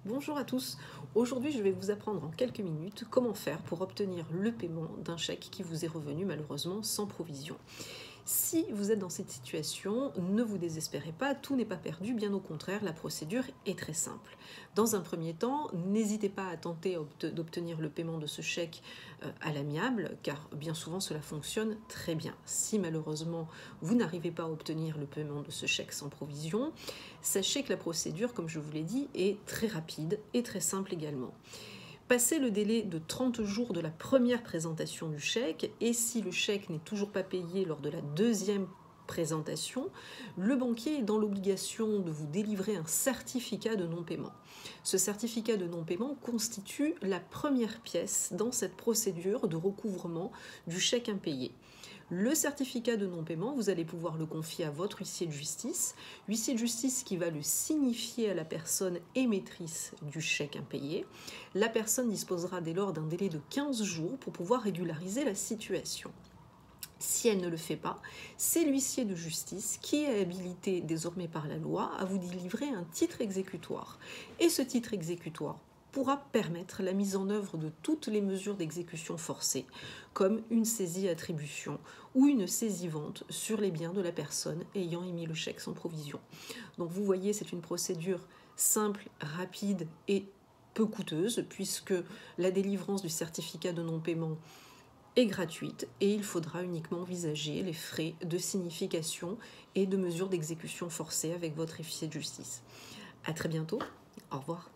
Bonjour à tous, aujourd'hui je vais vous apprendre en quelques minutes comment faire pour obtenir le paiement d'un chèque qui vous est revenu malheureusement sans provision. Si vous êtes dans cette situation, ne vous désespérez pas, tout n'est pas perdu, bien au contraire, la procédure est très simple. Dans un premier temps, n'hésitez pas à tenter d'obtenir le paiement de ce chèque à l'amiable, car bien souvent cela fonctionne très bien. Si malheureusement vous n'arrivez pas à obtenir le paiement de ce chèque sans provision, sachez que la procédure, comme je vous l'ai dit, est très rapide et très simple également. Passé le délai de 30 jours de la première présentation du chèque, et si le chèque n'est toujours pas payé lors de la deuxième présentation, le banquier est dans l'obligation de vous délivrer un certificat de non-paiement. Ce certificat de non-paiement constitue la première pièce dans cette procédure de recouvrement du chèque impayé. Le certificat de non-paiement, vous allez pouvoir le confier à votre huissier de justice qui va le signifier à la personne émettrice du chèque impayé. La personne disposera dès lors d'un délai de 15 jours pour pouvoir régulariser la situation. Si elle ne le fait pas, c'est l'huissier de justice qui est habilité désormais par la loi à vous délivrer un titre exécutoire. Et ce titre exécutoire pourra permettre la mise en œuvre de toutes les mesures d'exécution forcée, comme une saisie-attribution ou une saisie-vente sur les biens de la personne ayant émis le chèque sans provision. Donc vous voyez, c'est une procédure simple, rapide et peu coûteuse, puisque la délivrance du certificat de non-paiement est gratuite et il faudra uniquement envisager les frais de signification et de mesures d'exécution forcée avec votre huissier de justice. À très bientôt, au revoir.